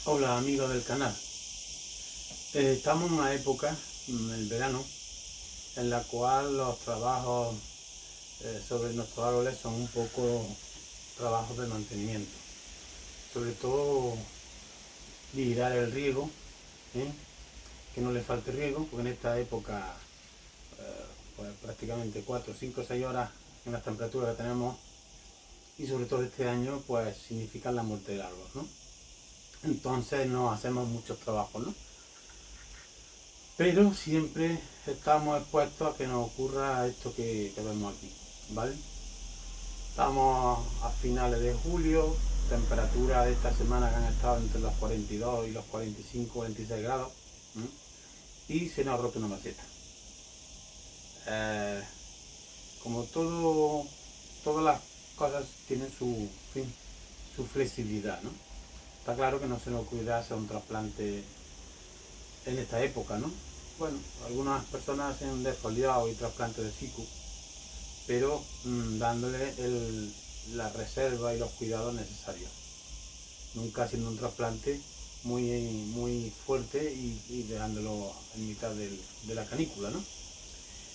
Hola amigos del canal. Estamos en una época, el verano, en la cual los trabajos sobre nuestros árboles son un poco trabajos de mantenimiento. Sobre todo vigilar el riego, que no le falte riego, porque en esta época, pues prácticamente 4, 5, 6 horas en las temperaturas que tenemos, y sobre todo este año, pues significan la muerte del árbol, ¿no? Entonces no hacemos muchos trabajos, ¿no? Pero siempre estamos expuestos a que nos ocurra esto que vemos aquí, ¿vale? Estamos a finales de julio, temperaturas de esta semana que han estado entre los 42 y los 45, 46 grados, y se nos ha roto una maceta. Como todas las cosas tienen su flexibilidad, ¿no? Está claro que no se nos ocurrirá hacer un trasplante en esta época, ¿no? Bueno, algunas personas hacen defoliado y trasplante de ficus, pero dándole la reserva y los cuidados necesarios. Nunca haciendo un trasplante muy fuerte y dejándolo en mitad de la canícula, ¿no?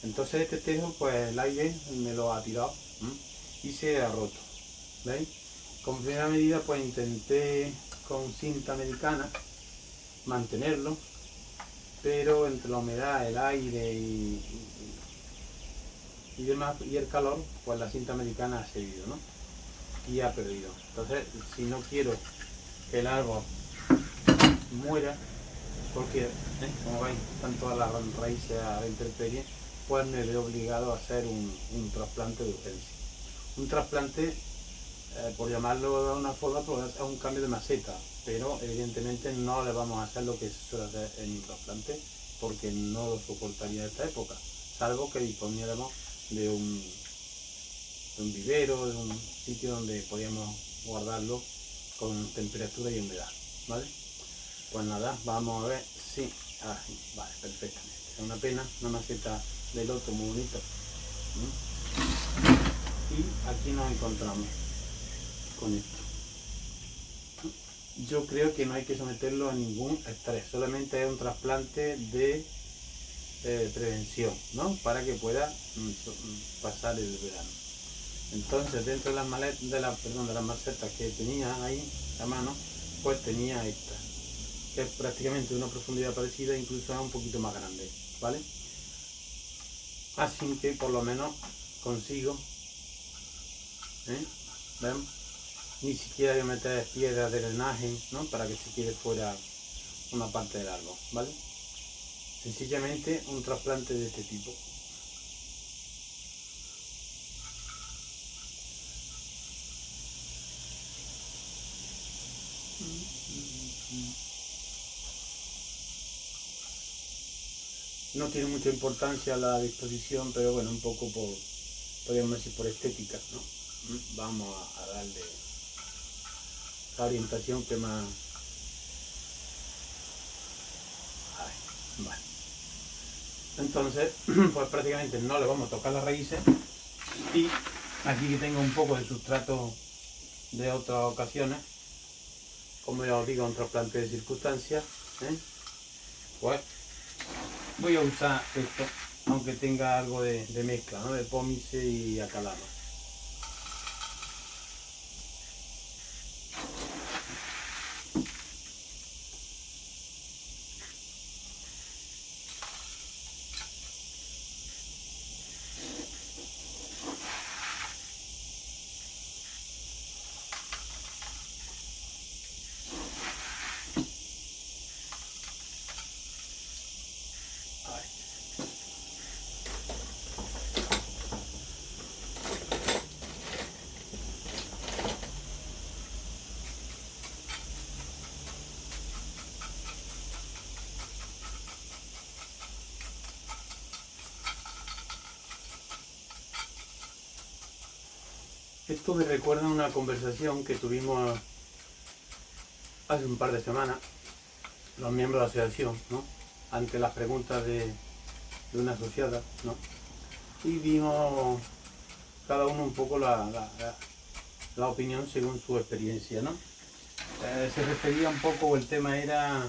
Entonces este tejo, pues el aire me lo ha tirado y se ha roto, ¿veis? Como primera medida, pues intenté con cinta americana mantenerlo, pero entre la humedad, el aire y demás, y el calor, pues la cinta americana ha cedido, ¿no? Y ha perdido. Entonces, si no quiero que el árbol muera, porque, como veis, están todas las raíces a la intemperie, pues me veo obligado a hacer un trasplante de urgencia. Un trasplante, por llamarlo de una forma, pues es un cambio de maceta, pero evidentemente no le vamos a hacer lo que se suele hacer en un trasplante, porque no lo soportaría esta época, salvo que disponiéramos de un vivero, de un sitio donde podíamos guardarlo con temperatura y humedad, ¿vale? Pues nada, vamos a ver si... vale, perfectamente. Es una pena, una maceta de loto muy bonita. Y aquí nos encontramos con esto. Yo creo que no hay que someterlo a ningún estrés, solamente es un trasplante de prevención, ¿no? Para que pueda pasar el verano. Entonces, dentro de las macetas que tenía ahí a mano, pues tenía esta, que es prácticamente de una profundidad parecida, incluso es un poquito más grande, ¿vale? Así que por lo menos consigo, ¿ven? Ni siquiera voy a meter piedras de drenaje, ¿no? Para que se quede fuera una parte del árbol, ¿vale? Sencillamente un trasplante de este tipo. No tiene mucha importancia la disposición, pero bueno, un poco podríamos decir por estética, ¿no? Vamos a darle la orientación que más... Vale. Entonces, pues prácticamente no le vamos a tocar las raíces, y aquí que tengo un poco de sustrato de otras ocasiones, como ya os digo, un trasplante de circunstancias, pues voy a usar esto, aunque tenga algo de mezcla, ¿no? De pómice y acalado. Esto me recuerda a una conversación que tuvimos hace un par de semanas, los miembros de la asociación, ¿no? Ante las preguntas de una asociada, ¿no? Y vimos cada uno un poco la opinión según su experiencia, ¿no? Se refería un poco, el tema era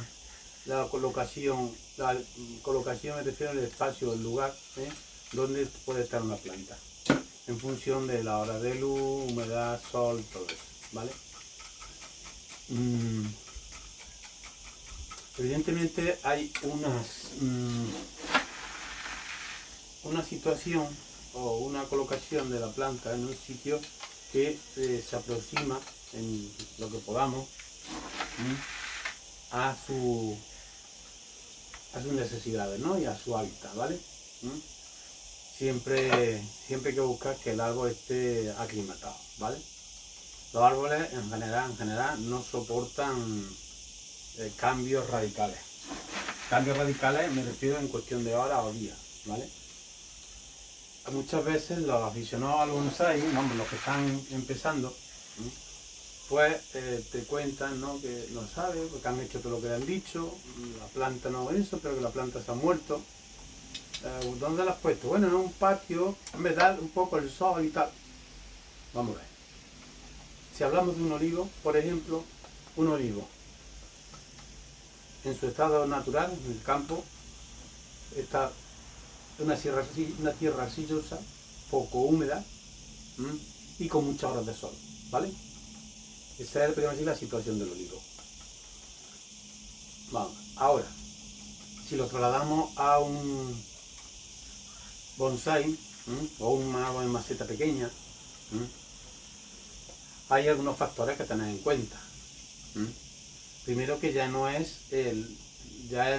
la colocación me refiero al espacio, el lugar donde puede estar una planta, en función de la hora de luz, humedad, sol, todo eso, ¿vale? Evidentemente hay una situación o una colocación de la planta en un sitio que se aproxima en lo que podamos a sus necesidades, ¿no? Y a su hábitat, ¿vale? Siempre hay que buscar que el árbol esté aclimatado, ¿vale? Los árboles en general no soportan cambios radicales. Cambios radicales me refiero en cuestión de horas o días, ¿vale? Muchas veces los aficionados al bonsai, los que están empezando, pues te cuentan, ¿no? Que no saben, porque han hecho todo lo que le han dicho, la planta no eso, pero que la planta se ha muerto. ¿Dónde la has puesto? Bueno, en un patio, en verdad, un poco el sol y tal. Vamos a ver. Si hablamos de un olivo, por ejemplo, un olivo en su estado natural, en el campo, está una tierra arcillosa, poco húmeda y con muchas horas de sol, ¿vale? Esa es la situación del olivo. Vamos, ahora, si lo trasladamos a un bonsai o un árbol en maceta pequeña, hay algunos factores que tener en cuenta. Primero, que ya no es el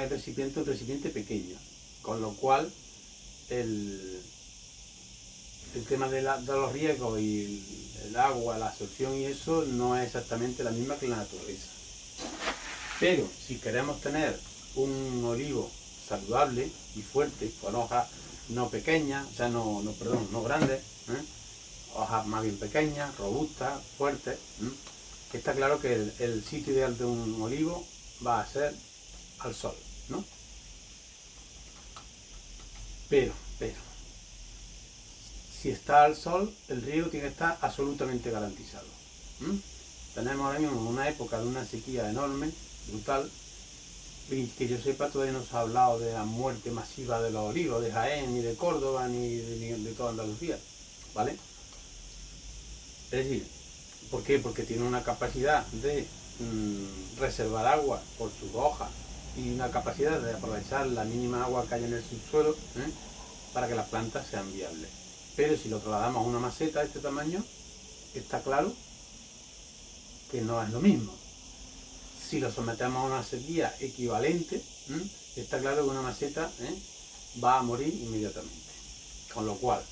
recipiente, un recipiente pequeño, con lo cual el tema de los riegos y el agua, la absorción y eso no es exactamente la misma que la naturaleza. Pero si queremos tener un olivo saludable y fuerte, con hojas no pequeñas, o sea, no grandes, hojas más bien pequeñas, robustas, fuertes, está claro que el sitio ideal de un olivo va a ser al sol, ¿no? Pero, si está al sol, el riego tiene que estar absolutamente garantizado. Tenemos ahora mismo una época de una sequía enorme, brutal, y que yo sepa todavía no se ha hablado de la muerte masiva de los olivos, de Jaén, ni de Córdoba, ni de toda Andalucía, ¿vale? Es decir, ¿por qué? Porque tiene una capacidad de reservar agua por sus hojas y una capacidad de aprovechar la mínima agua que hay en el subsuelo para que las plantas sean viables. Pero si lo trasladamos a una maceta de este tamaño, está claro que no es lo mismo. Si lo sometemos a una sequía equivalente, está claro que una maceta va a morir inmediatamente. Con lo cual,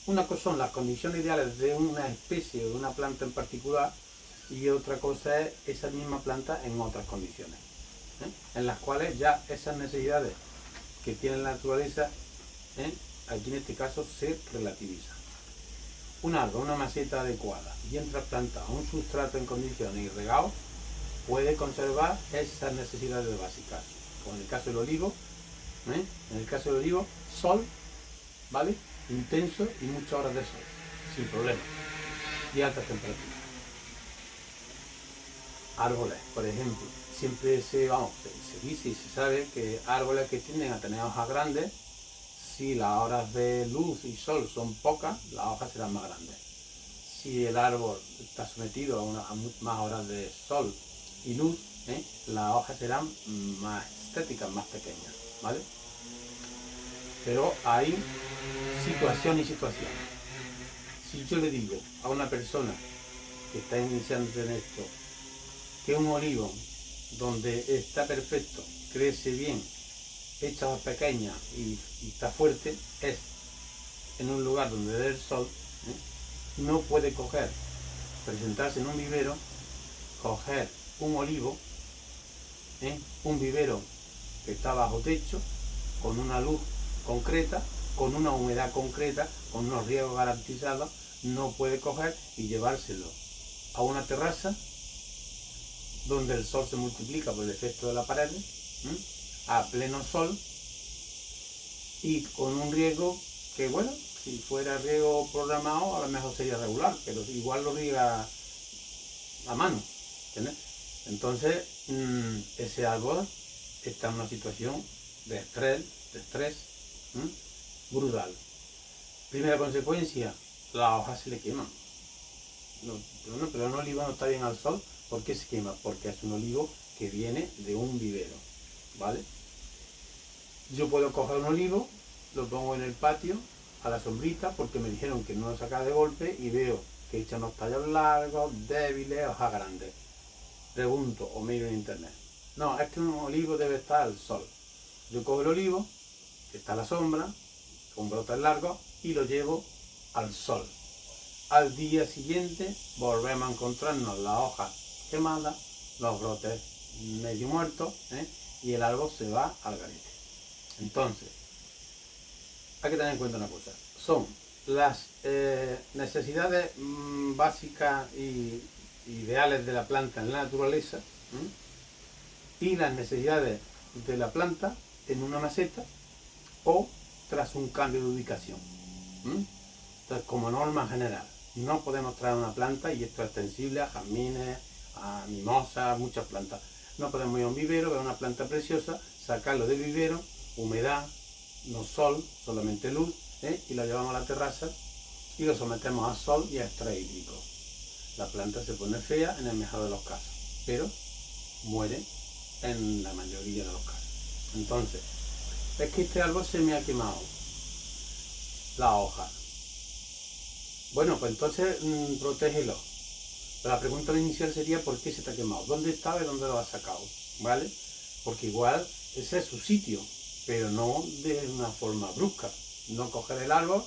una cosa son las condiciones ideales de una especie o de una planta en particular, y otra cosa es esa misma planta en otras condiciones, en las cuales ya esas necesidades que tiene la naturaleza, aquí en este caso se relativizan. Un árbol, una maceta adecuada, bien trasplantado, un sustrato en condiciones y regado, puede conservar esas necesidades básicas. Como en el caso del olivo, sol, ¿vale? Intenso y muchas horas de sol, sin problema, y altas temperaturas. Árboles, por ejemplo, siempre se dice y se sabe que árboles que tienden a tener hojas grandes, si las horas de luz y sol son pocas, las hojas serán más grandes. Si el árbol está sometido a más horas de sol y luz, las hojas serán más estéticas, más pequeñas, ¿vale? Pero hay situación y situación. Si yo le digo a una persona que está iniciándose en esto que un olivo donde está perfecto, crece bien, echa hojas pequeñas y está fuerte, es en un lugar donde dé el sol, no puede presentarse en un vivero, coger un olivo, un vivero que está bajo techo, con una luz concreta, con una humedad concreta, con unos riegos garantizados, no puede coger y llevárselo a una terraza donde el sol se multiplica por el efecto de la pared, a pleno sol, y con un riego que, bueno, si fuera riego programado a lo mejor sería regular, pero igual lo riega a mano, ¿entiendes? Entonces, ese árbol está en una situación de estrés brutal. Primera consecuencia, las hojas se le queman. Pero un olivo no está bien al sol. ¿Por qué se quema? Porque es un olivo que viene de un vivero, ¿vale? Yo puedo coger un olivo, lo pongo en el patio, a la sombrita, porque me dijeron que no lo sacara de golpe, y veo que echan los tallos largos, débiles, hojas grandes. Pregunto o miro en internet. No, es que un olivo debe estar al sol. Yo cojo el olivo, que está a la sombra, con brotes largos, y lo llevo al sol. Al día siguiente volvemos a encontrarnos las hojas quemadas, los brotes medio muertos, y el árbol se va al garete. Entonces, hay que tener en cuenta una cosa. Son las necesidades básicas y ideales de la planta en la naturaleza y las necesidades de la planta en una maceta o tras un cambio de ubicación. Entonces, como norma general, no podemos traer una planta, y esto es extensible a jazmines, a mimosas, muchas plantas. No podemos ir a un vivero, ver una planta preciosa, sacarlo del vivero, humedad, no sol, solamente luz, y lo llevamos a la terraza y lo sometemos a sol y a estrés hídrico. La planta se pone fea en el mejor de los casos, pero muere en la mayoría de los casos. Entonces, es que este árbol se me ha quemado la hoja. Bueno, pues entonces protégelo. Pero la pregunta inicial sería: ¿por qué se te ha quemado? ¿Dónde estaba y dónde lo has sacado? ¿Vale? Porque igual ese es su sitio, pero no de una forma brusca. No coger el árbol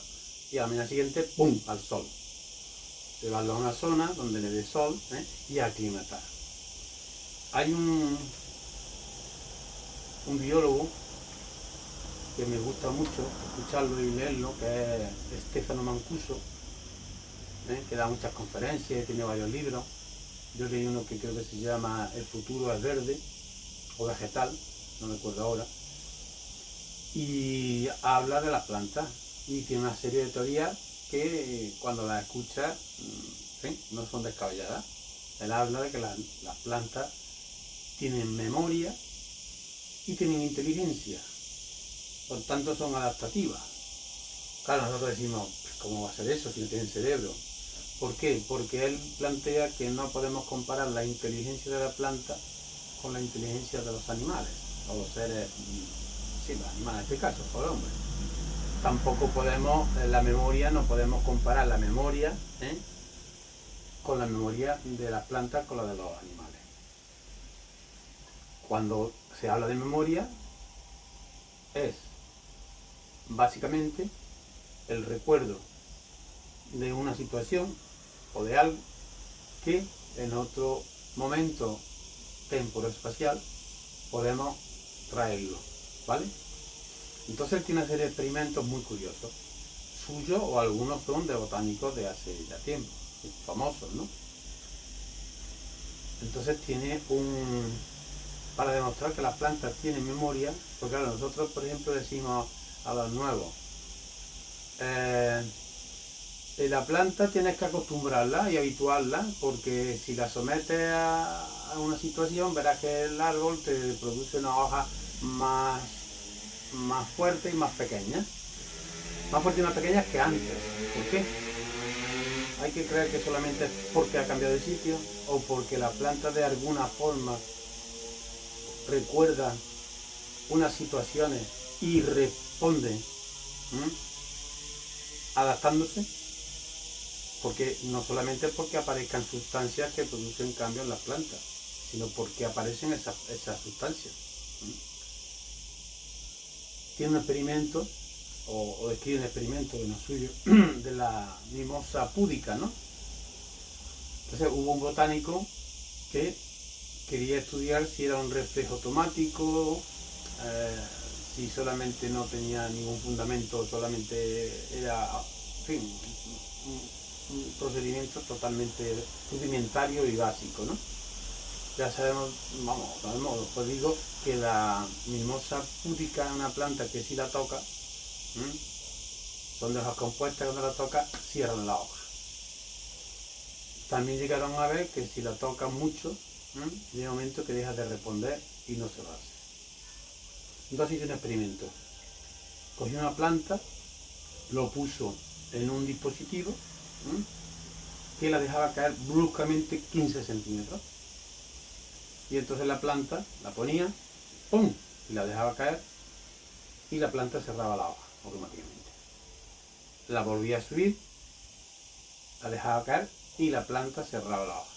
y a la mañana siguiente, ¡pum!, al sol. Llevarlo a una zona donde le dé sol y aclimatar. Hay un biólogo que me gusta mucho escucharlo y leerlo, que es Stefano Mancuso, que da muchas conferencias, tiene varios libros. Yo leí uno que creo que se llama El futuro es verde o vegetal, no recuerdo ahora, y habla de las plantas y tiene una serie de teorías que cuando las escuchas no son descabelladas. Él habla de que las plantas tienen memoria y tienen inteligencia, por tanto son adaptativas. Claro, nosotros decimos: ¿cómo va a ser eso si no tienen cerebro? ¿Por qué? Porque él plantea que no podemos comparar la inteligencia de la planta con la inteligencia de los animales, o los seres, sí, los animales en este caso, o el hombre. Tampoco podemos, la memoria, no podemos comparar la memoria con la memoria de las plantas con la de los animales. Cuando se habla de memoria, es básicamente el recuerdo de una situación o de algo que en otro momento temporoespacial podemos traerlo, ¿vale? Entonces él tiene una serie de experimentos muy curiosos, suyos, o algunos son de botánicos de hace ya tiempo, famosos, ¿no? Entonces tiene para demostrar que las plantas tienen memoria, porque claro, nosotros por ejemplo decimos a los nuevos, la planta tienes que acostumbrarla y habituarla, porque si la sometes a una situación, verás que el árbol te produce una hoja más fuerte y más pequeña. Más fuerte y más pequeñas que antes. ¿Por qué? Hay que creer que solamente es porque ha cambiado de sitio, o porque la planta de alguna forma recuerda unas situaciones y responde adaptándose. Porque no solamente es porque aparezcan sustancias que producen cambios en las plantas, sino porque aparecen esas sustancias. Tiene un experimento, o describe un experimento de lo suyo, de la mimosa púdica, ¿no? Entonces hubo un botánico que quería estudiar si era un reflejo automático, si solamente no tenía ningún fundamento, solamente era, en fin, un procedimiento totalmente rudimentario y básico, ¿no? Ya sabemos, os digo que la mimosa púdica es una planta que si la toca, son de hojas compuestas, cuando la toca cierran la hoja. También llegaron a ver que si la tocan mucho, llega un momento que deja de responder y no se lo hace. Entonces hice un experimento. Cogí una planta, lo puso en un dispositivo que la dejaba caer bruscamente 15 centímetros. Y entonces la planta la ponía, ¡pum!, y la dejaba caer y la planta cerraba la hoja automáticamente. La volvía a subir, la dejaba caer y la planta cerraba la hoja.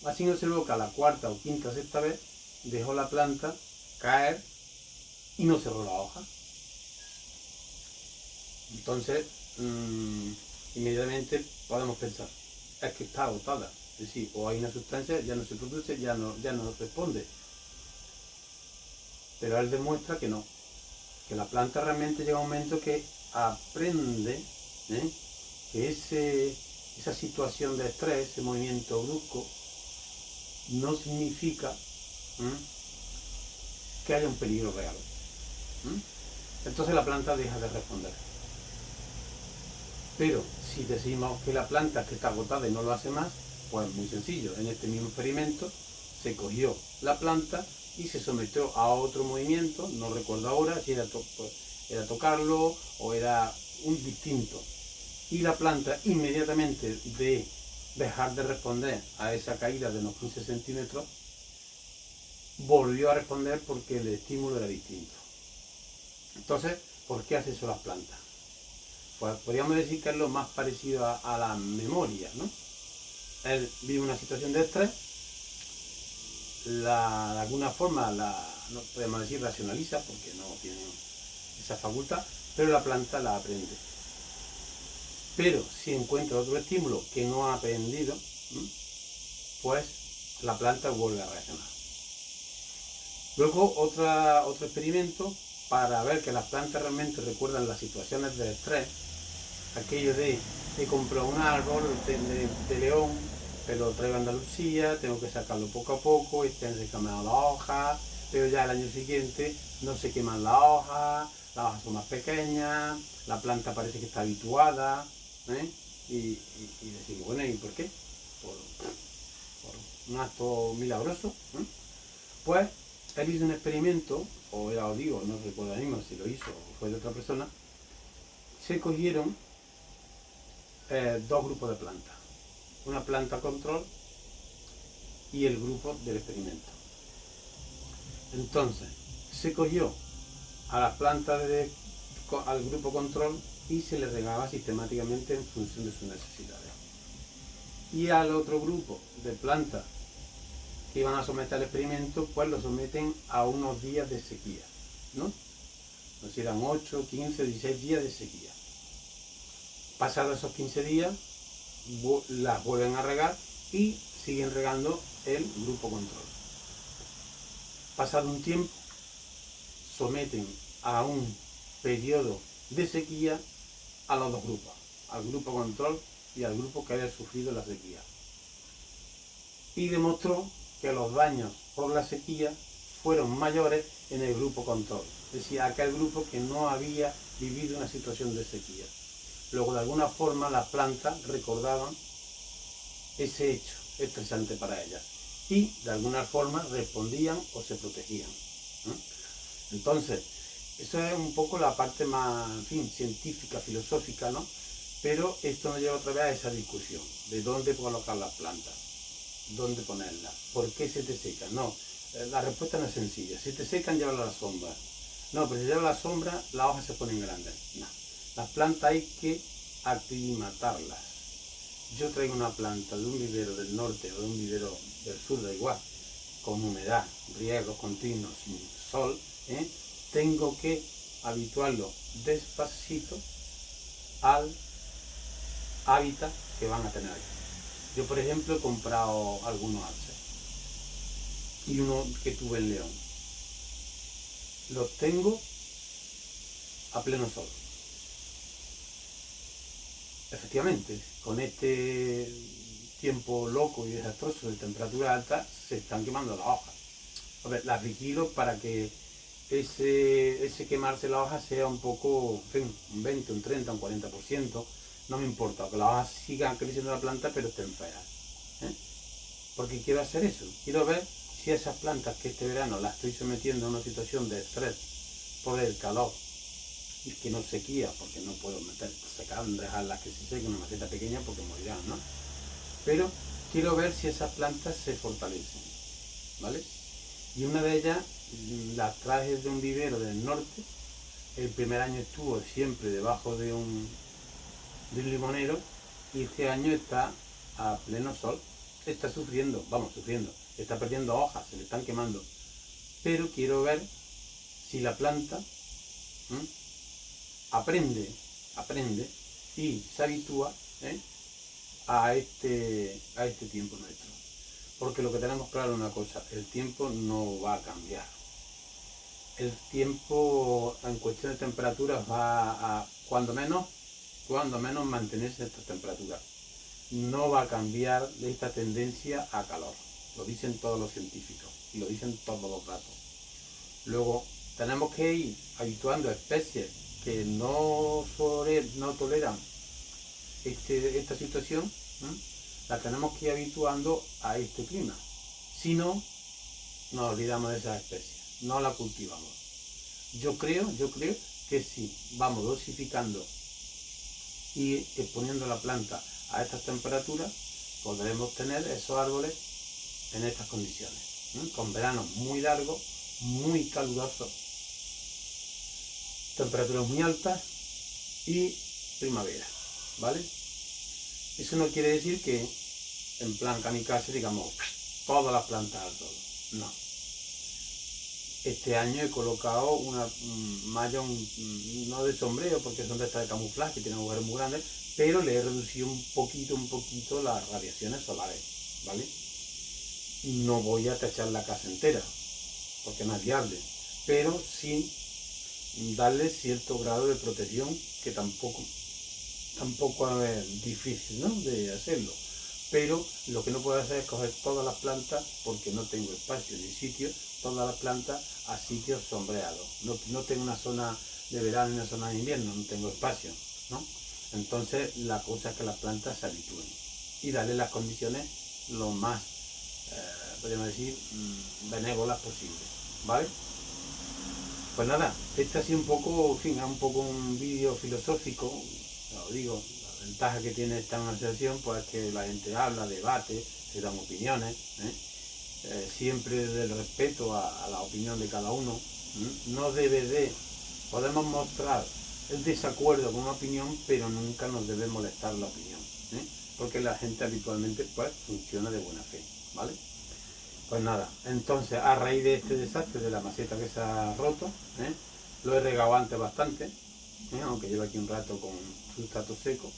Así observó que a la cuarta o quinta o sexta vez dejó la planta caer y no cerró la hoja. Entonces, inmediatamente podemos pensar, es que está agotada. Es decir, o hay una sustancia, ya no se produce, ya no responde. Pero él demuestra que no, que la planta realmente llega a un momento que aprende que esa situación de estrés, ese movimiento brusco, no significa que haya un peligro real. Entonces la planta deja de responder. Pero si decimos que la planta es que está agotada y no lo hace más, pues muy sencillo. En este mismo experimento se cogió la planta y se sometió a otro movimiento, no recuerdo ahora si era tocarlo o era un distinto. Y la planta, inmediatamente de dejar de responder a esa caída de unos 15 centímetros, volvió a responder porque el estímulo era distinto. Entonces, ¿por qué hace eso las plantas? Pues podríamos decir que es lo más parecido a la memoria, ¿no? Él vive una situación de estrés, de alguna forma no podemos decir racionaliza porque no tiene esa facultad, pero la planta la aprende. Pero si encuentra otro estímulo que no ha aprendido, pues la planta vuelve a reaccionar. Luego otro experimento para ver que las plantas realmente recuerdan las situaciones de estrés, aquello de comprar un árbol de león, pero lo traigo a Andalucía, tengo que sacarlo poco a poco, este año se queman las hojas, pero ya el año siguiente no se queman las hojas son más pequeñas, la planta parece que está habituada, y decimos, bueno, ¿y por qué? Por un acto milagroso. Pues él hizo un experimento, o ya os digo, no recuerdo mismo si lo hizo o fue de otra persona, se cogieron dos grupos de plantas, una planta control y el grupo del experimento. Entonces, se cogió a las plantas al grupo control y se les regaba sistemáticamente en función de sus necesidades. Y al otro grupo de plantas que iban a someter al experimento, pues lo someten a unos días de sequía, ¿no? Nos eran 8, 15, 16 días de sequía. Pasados esos 15 días, las vuelven a regar y siguen regando el grupo control. Pasado un tiempo, someten a un periodo de sequía a los dos grupos, al grupo control y al grupo que haya sufrido la sequía. Y demostró que los daños por la sequía fueron mayores en el grupo control, es decir, aquel grupo que no había vivido una situación de sequía. Luego, de alguna forma, las plantas recordaban ese hecho estresante para ellas y de alguna forma respondían o se protegían. Entonces, eso es un poco la parte más, en fin, científica, filosófica, ¿no? Pero esto nos lleva otra vez a esa discusión de dónde colocar las plantas, dónde ponerlas, por qué se te secan. No, la respuesta no es sencilla. Si te secan, llévala a la sombra. No, pero si lleva a la sombra, las hojas se ponen grandes. No, las plantas hay que aclimatarlas. Yo traigo una planta de un vivero del norte o de un vivero del sur, da igual, con humedad, riegos continuos, sin sol, tengo que habituarlo despacito al hábitat que van a tener aquí. Yo, por ejemplo, he comprado algunos alces y uno que tuve en León. Los tengo a pleno sol. Efectivamente, con este tiempo loco y desastroso de temperatura alta, se están quemando las hojas. A ver, las vigilo para que ese quemarse la hoja sea un poco, en fin, un 20, un 30, un 40%, no me importa, que las hojas sigan creciendo la planta, pero estén feas. porque quiero hacer eso, quiero ver si esas plantas que este verano las estoy sometiendo a una situación de estrés por el calor y que no sequía, porque no puedo dejarlas que se sequen en una maceta pequeña porque morirán, ¿no? Pero quiero ver si esas plantas se fortalecen, ¿vale? Y una de ellas las traje de un vivero del norte. El primer año estuvo siempre debajo de un limonero y este año está a pleno sol. Está sufriendo, está perdiendo hojas, se le están quemando. Pero quiero ver si la planta aprende y se habitúa a este tiempo nuestro. Porque lo que tenemos claro es una cosa, el tiempo no va a cambiar. El tiempo en cuestión de temperaturas va a, cuando menos mantenerse estas temperaturas. No va a cambiar esta tendencia a calor. Lo dicen todos los científicos y lo dicen todos los datos. Luego, tenemos que ir habituando a especies que no toleran esta situación, la tenemos que ir habituando a este clima. Si no, nos olvidamos de esas especies, no la cultivamos. Yo creo que si vamos dosificando y exponiendo la planta a estas temperaturas, podremos tener esos árboles en estas condiciones, con veranos muy largos, muy calurosos, temperaturas muy altas y primavera, ¿vale? Eso no quiere decir que en plan kamikaze digamos todas las plantas al sol, no. Este año he colocado una malla, no de sombrero porque son de estas de camuflaje que tienen agujeros muy grandes, pero le he reducido un poquito las radiaciones solares, ¿vale? No voy a techar la casa entera porque no es viable, pero sí darle cierto grado de protección que tampoco es difícil, ¿no?, de hacerlo. Pero lo que no puedo hacer es coger todas las plantas, porque no tengo espacio ni sitio, todas las plantas a sitios sombreados. No tengo una zona de verano y una zona de invierno, no tengo espacio, ¿no? Entonces la cosa es que las plantas se habitúen y darle las condiciones lo más, podríamos decir, benévolas posibles, ¿vale? Pues nada, este ha sido un poco un vídeo filosófico. Os digo, la ventaja que tiene esta asociación pues es que la gente habla, debate, se dan opiniones, siempre del respeto a la opinión de cada uno. No podemos mostrar el desacuerdo con una opinión, pero nunca nos debe molestar la opinión, porque la gente habitualmente pues funciona de buena fe, ¿vale? Pues nada, entonces a raíz de este desastre de la maceta que se ha roto, lo he regado antes bastante, aunque lleva aquí un rato con sustrato seco,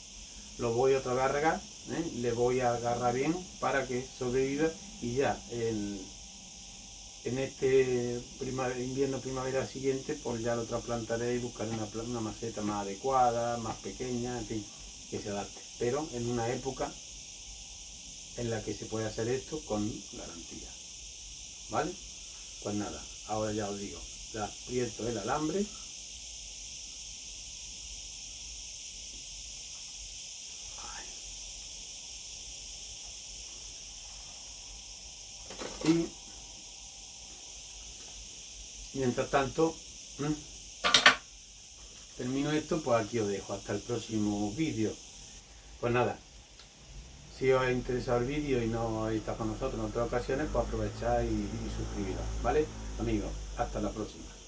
lo voy otra vez a regar, le voy a agarrar bien para que sobreviva y ya en este invierno primavera siguiente pues ya lo trasplantaré y buscaré una maceta más adecuada, más pequeña, en fin, que se adapte, pero en una época en la que se puede hacer esto con garantía, ¿vale? Pues nada, ahora ya os digo, le aprieto el alambre y mientras tanto termino esto, pues aquí os dejo hasta el próximo vídeo. Pues nada, si os ha interesado el vídeo y no habéis estado con nosotros en otras ocasiones, pues aprovechad y suscribiros, ¿vale? Amigos, hasta la próxima.